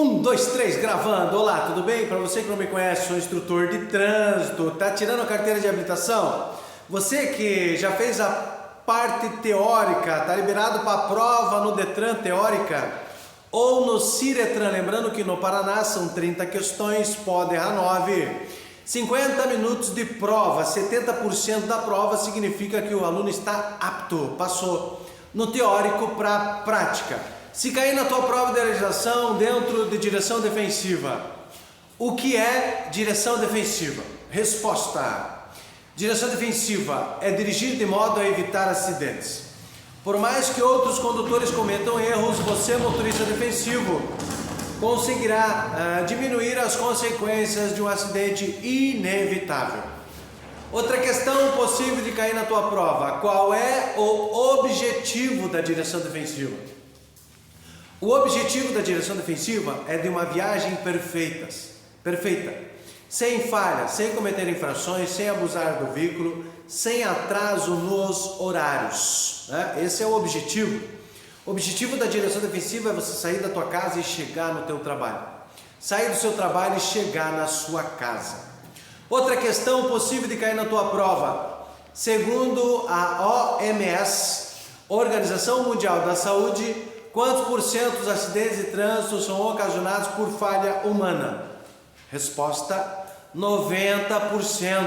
Um, dois, três, gravando. Olá, tudo bem? Para você que não me conhece, sou instrutor de trânsito. Tá tirando a carteira de habilitação? Você que já fez a parte teórica, tá liberado para a prova no Detran teórica ou no Ciretran? Lembrando que no Paraná são 30 questões, pode errar 9. 50 minutos de prova, 70% da prova significa que o aluno está apto, passou no teórico para a prática. Se cair na tua prova de legislação dentro de direção defensiva, o que é direção defensiva? Resposta: direção defensiva é dirigir de modo a evitar acidentes. Por mais que outros condutores cometam erros, você, motorista defensivo, conseguirá diminuir as consequências de um acidente inevitável. Outra questão possível de cair na tua prova: qual é o objetivo da direção defensiva? O objetivo da direção defensiva é de uma viagem perfeita, sem falhas, sem cometer infrações, sem abusar do veículo, sem atraso nos horários, né? Esse é o objetivo. O objetivo da direção defensiva é você sair da tua casa e chegar no teu trabalho. Sair do seu trabalho e chegar na sua casa. Outra questão possível de cair na tua prova: segundo a OMS, Organização Mundial da Saúde, quantos por cento dos acidentes de trânsito são ocasionados por falha humana? Resposta: 90%.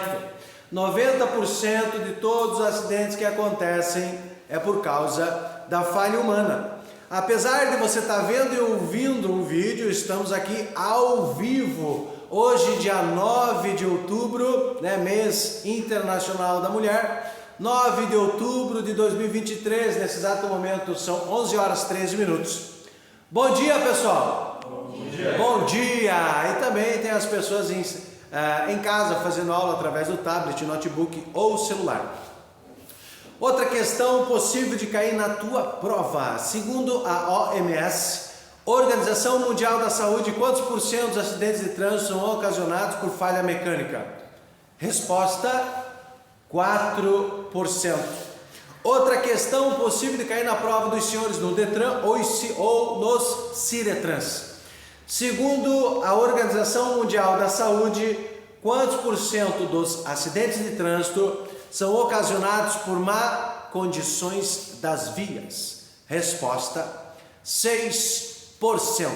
90% de todos os acidentes que acontecem é por causa da falha humana. Apesar de você estar vendo e ouvindo um vídeo, estamos aqui ao vivo, hoje dia 9 de outubro, né, mês internacional da mulher, 9 de outubro de 2023, nesse exato momento são 11 horas 13 minutos. Bom dia, pessoal! Bom dia! Bom dia! E também tem as pessoas em casa fazendo aula através do tablet, notebook ou celular. Outra questão possível de cair na tua prova: segundo a OMS, Organização Mundial da Saúde, quantos por cento dos acidentes de trânsito são ocasionados por falha mecânica? Resposta: 4%. Outra questão possível de cair na prova dos senhores no Detran ou nos Ciretrans: segundo a Organização Mundial da Saúde, quantos por cento dos acidentes de trânsito são ocasionados por má condições das vias? Resposta: 6%.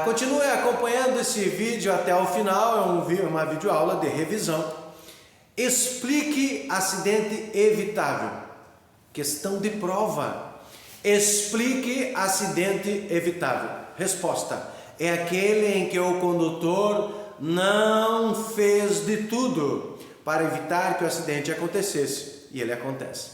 Continue acompanhando esse vídeo até o final, é uma videoaula de revisão. Explique acidente evitável. Questão de prova: explique acidente evitável. Resposta: é aquele em que o condutor não fez de tudo para evitar que o acidente acontecesse, e ele acontece.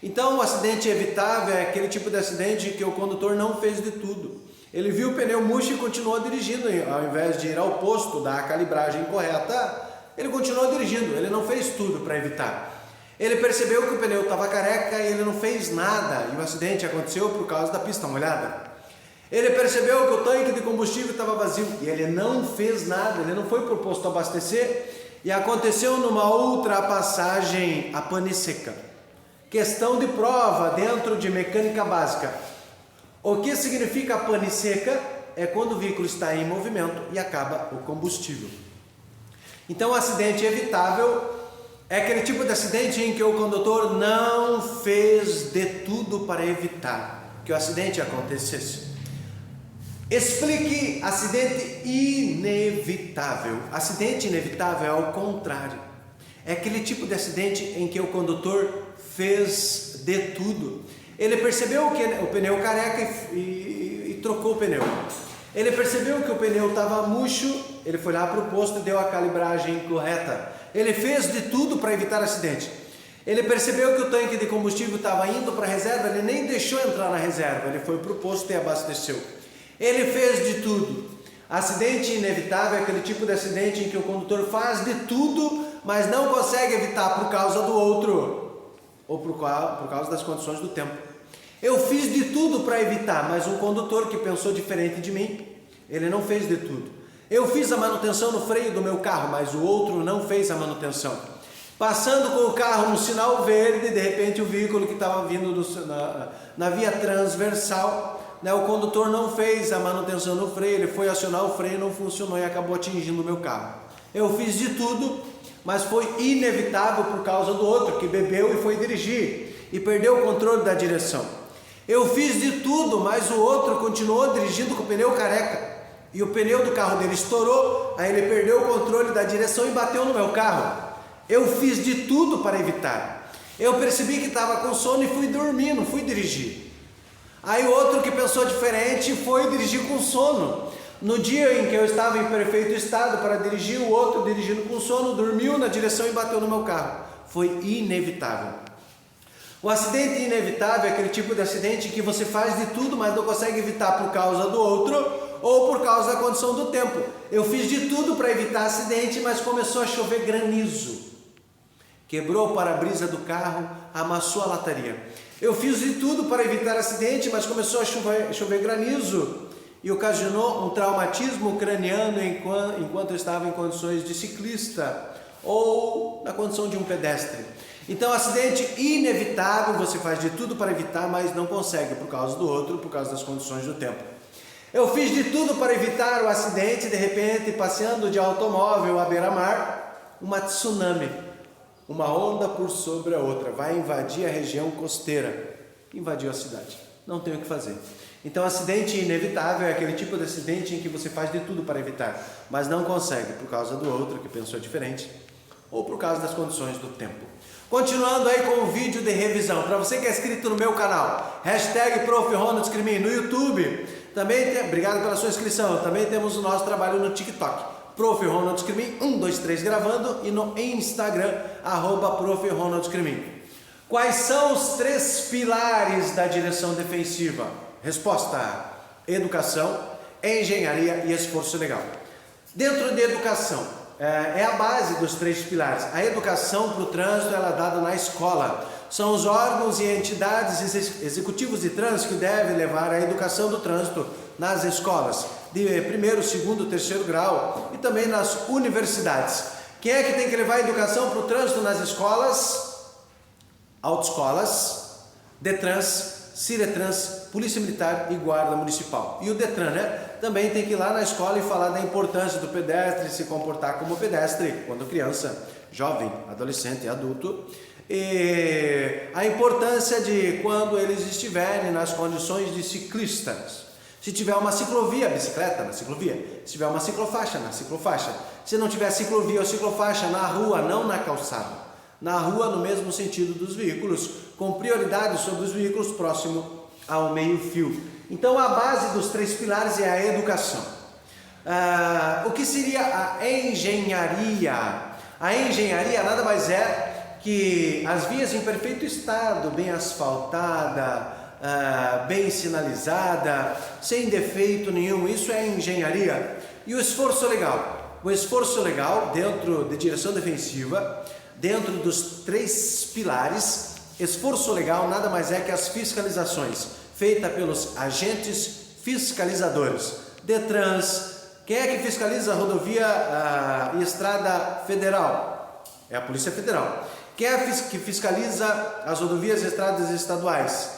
Então, o acidente evitável é aquele tipo de acidente em que o condutor não fez de tudo. Ele viu o pneu murcho e continuou dirigindo, ao invés de ir ao posto, dar a calibragem correta, ele continuou dirigindo, ele não fez tudo para evitar. Ele percebeu que o pneu estava careca e ele não fez nada, e o acidente aconteceu por causa da pista molhada. Ele percebeu que o tanque de combustível estava vazio e ele não fez nada, ele não foi para o posto abastecer e aconteceu numa ultrapassagem a pane seca. Questão de prova dentro de mecânica básica: o que significa a pane seca? É quando o veículo está em movimento e acaba o combustível. Então, o acidente evitável é aquele tipo de acidente em que o condutor não fez de tudo para evitar que o acidente acontecesse. Explique acidente inevitável. Acidente inevitável é ao contrário. É aquele tipo de acidente em que o condutor fez de tudo. Ele percebeu que o pneu careca e trocou o pneu. Ele percebeu que o pneu estava murcho, ele foi lá para o posto e deu a calibragem correta. Ele fez de tudo para evitar acidente. Ele percebeu que o tanque de combustível estava indo para a reserva, ele nem deixou entrar na reserva, ele foi para o posto e abasteceu. Ele fez de tudo. Acidente inevitável é aquele tipo de acidente em que o condutor faz de tudo, mas não consegue evitar por causa do outro, ou por causa das condições do tempo. Eu fiz de tudo para evitar, mas um condutor que pensou diferente de mim, ele não fez de tudo. Eu fiz a manutenção no freio do meu carro, mas o outro não fez a manutenção. Passando com o carro no sinal verde, de repente o veículo que estava vindo na via transversal né, o condutor não fez a manutenção no freio, ele foi acionar o freio, não funcionou e acabou atingindo o meu carro. Eu fiz de tudo, mas foi inevitável por causa do outro que bebeu e foi dirigir e perdeu o controle da direção. Eu fiz de tudo, mas o outro continuou dirigindo com o pneu careca e o pneu do carro dele estourou, aí ele perdeu o controle da direção e bateu no meu carro. Eu fiz de tudo para evitar. Eu percebi que estava com sono e fui dormir, não fui dirigir. Aí o outro que pensou diferente foi dirigir com sono. No dia em que eu estava em perfeito estado para dirigir, o outro dirigindo com sono, dormiu na direção e bateu no meu carro. Foi inevitável. O acidente inevitável é aquele tipo de acidente que você faz de tudo, mas não consegue evitar por causa do outro ou por causa da condição do tempo. Eu fiz de tudo para evitar acidente, mas começou a chover granizo. Quebrou o para-brisa do carro, amassou a lataria. Eu fiz de tudo para evitar acidente, mas começou a chover granizo e ocasionou um traumatismo craniano enquanto eu estava em condições de ciclista ou na condição de um pedestre. Então, acidente inevitável, você faz de tudo para evitar, mas não consegue por causa do outro, por causa das condições do tempo. Eu fiz de tudo para evitar o acidente, de repente, passeando de automóvel à beira-mar, uma tsunami, uma onda por sobre a outra, vai invadir a região costeira, invadiu a cidade, não tem o que fazer. Então, acidente inevitável é aquele tipo de acidente em que você faz de tudo para evitar, mas não consegue por causa do outro que pensou diferente ou por causa das condições do tempo. Continuando aí com o vídeo de revisão, para você que é inscrito no meu canal, #ProfRonaldScrimin no YouTube, também obrigado pela sua inscrição, também temos o nosso trabalho no TikTok, Prof. Ronald Scrimin, 1, 2, 3 gravando, e no Instagram, @Prof. Ronald Scrimin. Quais são os 3 pilares da direção defensiva? Resposta: educação, engenharia e esforço legal. Dentro de educação, é a base dos 3 pilares. A educação para o trânsito ela é dada na escola. São os órgãos e entidades executivos de trânsito que devem levar a educação do trânsito nas escolas, de 1º, 2º, 3º grau e também nas universidades. Quem é que tem que levar a educação para o trânsito nas escolas? Autoescolas, Detrans, Ciretrans, Polícia Militar e Guarda Municipal. E o Detran, também tem que ir lá na escola e falar da importância do pedestre se comportar como pedestre quando criança, jovem, adolescente e adulto. E a importância de quando eles estiverem nas condições de ciclistas. Se tiver uma ciclovia, bicicleta na ciclovia. Se tiver uma ciclofaixa, na ciclofaixa. Se não tiver ciclovia ou ciclofaixa, na rua, não na calçada. Na rua, no mesmo sentido dos veículos, com prioridade sobre os veículos próximo ao meio-fio. Então, a base dos 3 pilares é a educação. O que seria a engenharia? A engenharia nada mais é que as vias em perfeito estado, bem asfaltada, bem sinalizada, sem defeito nenhum, isso é engenharia. E o esforço legal? O esforço legal, dentro de direção defensiva, dentro dos 3 pilares, esforço legal nada mais é que as fiscalizações feitas pelos agentes fiscalizadores. Detrans, quem é que fiscaliza a rodovia e estrada federal? É a Polícia Federal. Quem é que fiscaliza as rodovias e estradas estaduais?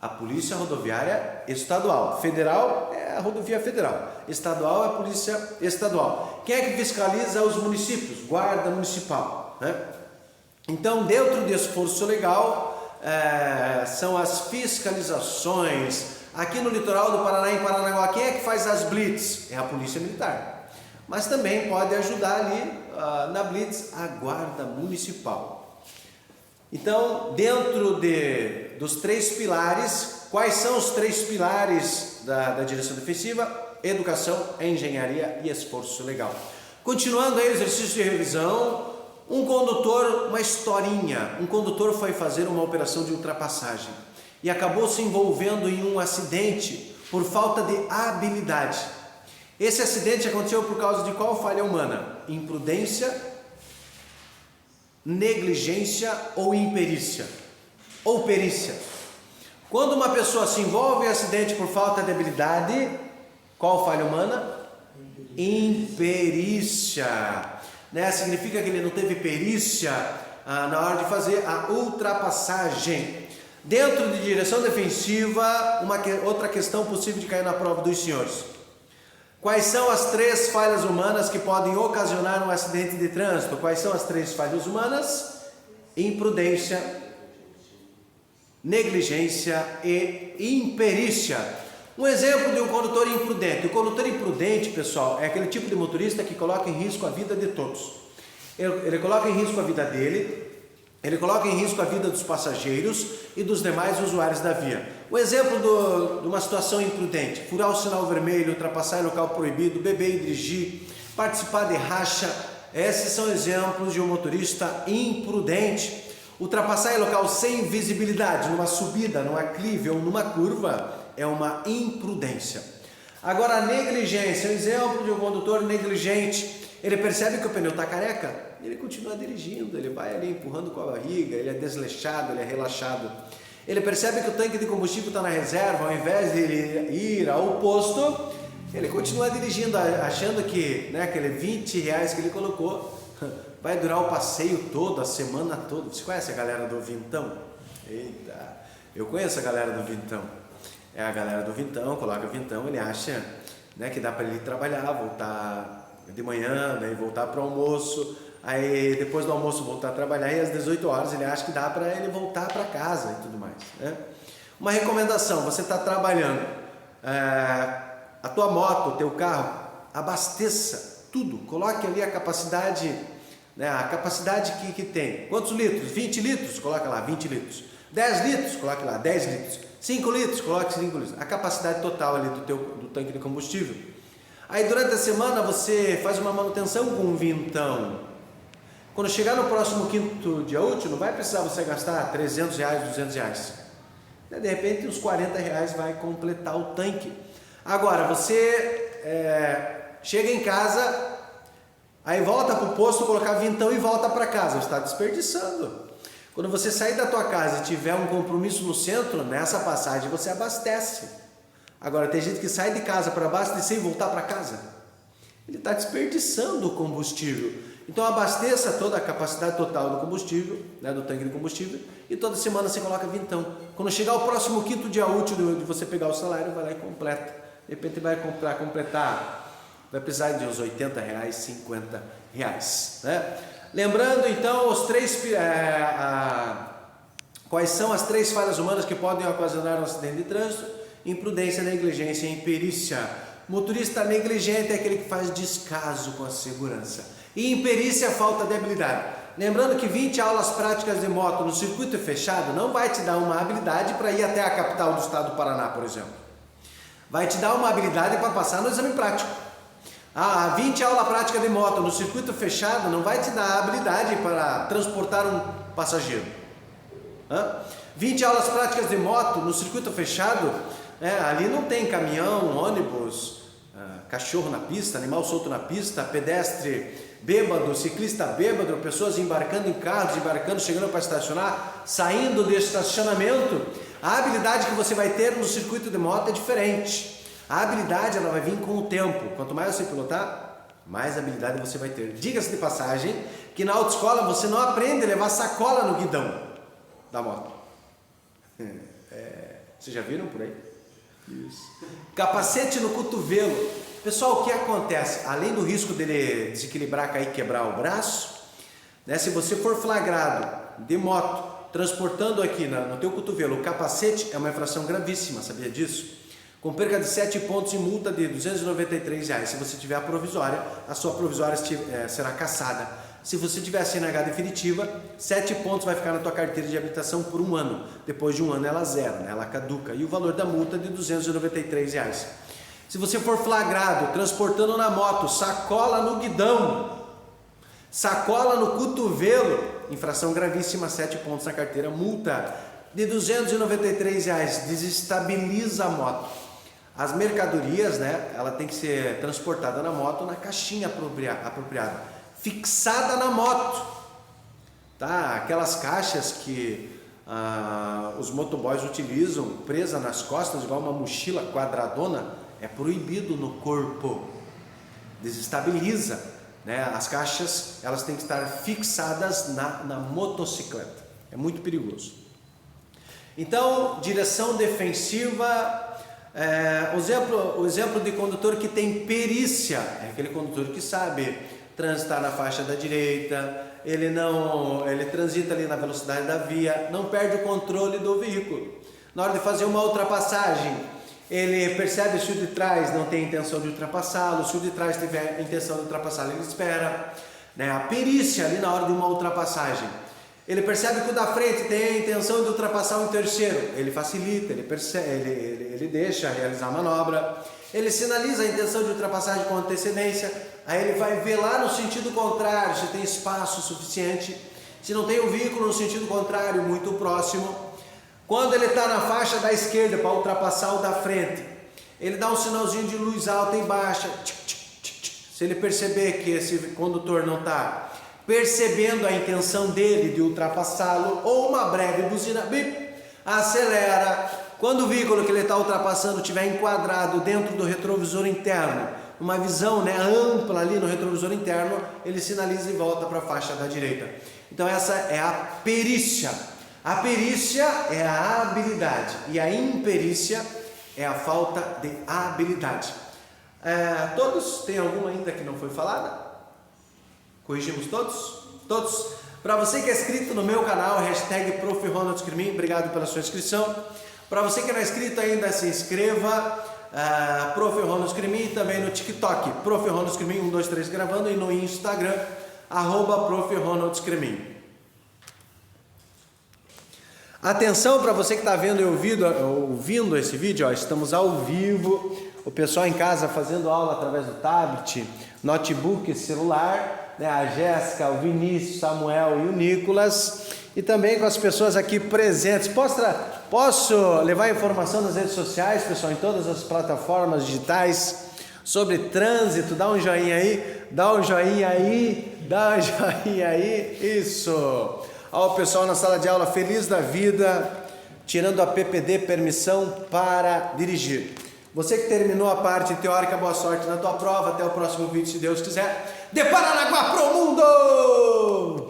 A Polícia Rodoviária Estadual. Federal é a rodovia federal. Estadual é a Polícia Estadual. Quem é que fiscaliza os municípios? Guarda Municipal. Então, dentro do esforço legal, são as fiscalizações. Aqui no litoral do Paraná, em Paranaguá, quem é que faz as blitz? É a Polícia Militar. Mas também pode ajudar ali na blitz a Guarda Municipal. Então, dentro dos 3 pilares, quais são os 3 pilares da direção defensiva? Educação, engenharia e esforço legal. Continuando aí o exercício de revisão, um condutor, uma historinha, um condutor foi fazer uma operação de ultrapassagem e acabou se envolvendo em um acidente por falta de habilidade. Esse acidente aconteceu por causa de qual falha humana? Imprudência, negligência ou imperícia? Ou perícia. Quando uma pessoa se envolve em acidente por falta de habilidade, qual falha humana? Imperícia. Significa que ele não teve perícia na hora de fazer a ultrapassagem. Dentro de direção defensiva, outra questão possível de cair na prova dos senhores. Quais são as 3 falhas humanas que podem ocasionar um acidente de trânsito? Quais são as 3 falhas humanas? Imprudência, negligência e imperícia. Um exemplo de um condutor imprudente. O condutor imprudente, pessoal, é aquele tipo de motorista que coloca em risco a vida de todos. Ele coloca em risco a vida dele, ele coloca em risco a vida dos passageiros e dos demais usuários da via. O exemplo de uma situação imprudente: furar o sinal vermelho, ultrapassar em local proibido, beber e dirigir, participar de racha. Esses são exemplos de um motorista imprudente. Ultrapassar em local sem visibilidade, numa subida, num aclive ou numa curva, é uma imprudência. Agora, a negligência, um exemplo de um condutor negligente. Ele percebe que o pneu está careca, ele continua dirigindo, ele vai ali empurrando com a barriga, ele é desleixado, ele é relaxado. Ele percebe que o tanque de combustível está na reserva, ao invés de ele ir ao posto, ele continua dirigindo, achando que aquele 20 reais que ele colocou vai durar o passeio todo, a semana toda. Você conhece a galera do Vintão? Eita, eu conheço a galera do Vintão. É a galera do Vintão, coloca o Vintão, ele acha que dá para ele trabalhar, voltar de manhã, daí voltar para o almoço, aí depois do almoço voltar a trabalhar e às 18 horas ele acha que dá para ele voltar para casa e tudo mais, né? Uma recomendação: você está trabalhando, a tua moto, o teu carro, abasteça tudo, coloque ali a capacidade, a capacidade que tem. Quantos litros? 20 litros? Coloca lá 20 litros. 10 litros? Coloque lá 10 litros. 5 litros? Coloque 5 litros. A capacidade total ali do tanque de combustível. Aí durante a semana você faz uma manutenção com um vintão. Quando chegar no próximo quinto dia útil, não vai precisar você gastar 300 reais, 200 reais. De repente uns 40 reais vai completar o tanque. Agora você chega em casa, aí volta para o posto, colocar vintão e volta para casa. Você está desperdiçando. Quando você sair da tua casa e tiver um compromisso no centro, nessa passagem você abastece. Agora, tem gente que sai de casa para abastecer e voltar para casa. Ele está desperdiçando o combustível. Então, abasteça toda a capacidade total do combustível, do tanque de combustível, e toda semana você coloca vintão. Quando chegar o próximo quinto dia útil de você pegar o salário, vai lá e completa. De repente vai completar, vai precisar de uns 80 reais, 50 reais. Né? Lembrando, então, quais são as 3 falhas humanas que podem ocasionar um acidente de trânsito? Imprudência, negligência e imperícia. Motorista negligente é aquele que faz descaso com a segurança. E imperícia, falta de habilidade. Lembrando que 20 aulas práticas de moto no circuito fechado não vai te dar uma habilidade para ir até a capital do estado do Paraná, por exemplo. Vai te dar uma habilidade para passar no exame prático. 20 aulas práticas de moto no circuito fechado não vai te dar habilidade para transportar um passageiro. 20 aulas práticas de moto no circuito fechado, ali não tem caminhão, ônibus, cachorro na pista, animal solto na pista, pedestre bêbado, ciclista bêbado, pessoas embarcando em carros, chegando para estacionar, saindo do estacionamento. A habilidade que você vai ter no circuito de moto é diferente. A habilidade ela vai vir com o tempo. Quanto mais você pilotar, mais habilidade você vai ter. Diga-se de passagem que na autoescola você não aprende a levar sacola no guidão da moto. Vocês já viram por aí? Isso. Capacete no cotovelo. Pessoal, o que acontece? Além do risco dele desequilibrar, cair e quebrar o braço, se você for flagrado de moto, transportando aqui no teu cotovelo o capacete, é uma infração gravíssima, sabia disso? Com perca de 7 pontos e multa de R$293. Se você tiver a provisória, a sua provisória será cassada. Se você tiver a CNH definitiva, 7 pontos vai ficar na tua carteira de habilitação por 1 ano. Depois de 1 ano ela zera, ela caduca. E o valor da multa é de R$293. Se você for flagrado transportando na moto sacola no guidão, sacola no cotovelo, infração gravíssima, 7 pontos na carteira, multa de R$293, desestabiliza a moto. As mercadorias, ela tem que ser transportada na moto na caixinha apropriada, fixada na moto, tá? Aquelas caixas que os motoboys utilizam, presa nas costas, igual uma mochila quadradona, é proibido no corpo, desestabiliza, As caixas, elas têm que estar fixadas na motocicleta, é muito perigoso. Então, direção defensiva, o exemplo de condutor que tem perícia, é aquele condutor que sabe transitar na faixa da direita, ele transita ali na velocidade da via, não perde o controle do veículo. Na hora de fazer uma ultrapassagem, ele percebe se o de trás não tem intenção de ultrapassá-lo, se o de trás tiver intenção de ultrapassá-lo, ele espera, né? A perícia ali na hora de uma ultrapassagem. Ele percebe que o da frente tem a intenção de ultrapassar um terceiro, ele facilita, ele deixa realizar a manobra, ele sinaliza a intenção de ultrapassagem com antecedência, aí ele vai ver lá no sentido contrário se tem espaço suficiente, se não tem o veículo no sentido contrário muito próximo. Quando ele está na faixa da esquerda para ultrapassar o da frente, ele dá um sinalzinho de luz alta e baixa, se ele perceber que esse condutor não está percebendo a intenção dele de ultrapassá-lo, ou uma breve buzina, bip, acelera. Quando o veículo que ele está ultrapassando estiver enquadrado dentro do retrovisor interno, uma visão, né, ampla ali no retrovisor interno, ele sinaliza e volta para a faixa da direita. Então essa é a perícia. A perícia é a habilidade e a imperícia é a falta de habilidade. Todos? Tem alguma ainda que não foi falada? Corrigimos todos? Todos? Para você que é inscrito no meu canal, hashtag Prof. Ronald Escrimin, obrigado pela sua inscrição. Para você que não é inscrito ainda, se inscreva, Prof. Ronald Escrimin, também no TikTok, Prof. Ronald Escrimin 123 gravando, e no Instagram, @Prof. Ronald Escrimin. Atenção para você que está vendo e ouvindo esse vídeo, ó, estamos ao vivo, o pessoal em casa fazendo aula através do tablet, notebook, celular, né? A Jéssica, o Vinícius, o Samuel e o Nicolas, e também com as pessoas aqui presentes. Posso levar informação nas redes sociais, pessoal, em todas as plataformas digitais sobre trânsito? Dá um joinha aí, dá um joinha aí, dá um joinha aí, isso! Ó, o pessoal na sala de aula feliz da vida, tirando a PPD, permissão para dirigir. Você que terminou a parte teórica, boa sorte na tua prova. Até o próximo vídeo, se Deus quiser. De Paranaguá pro mundo!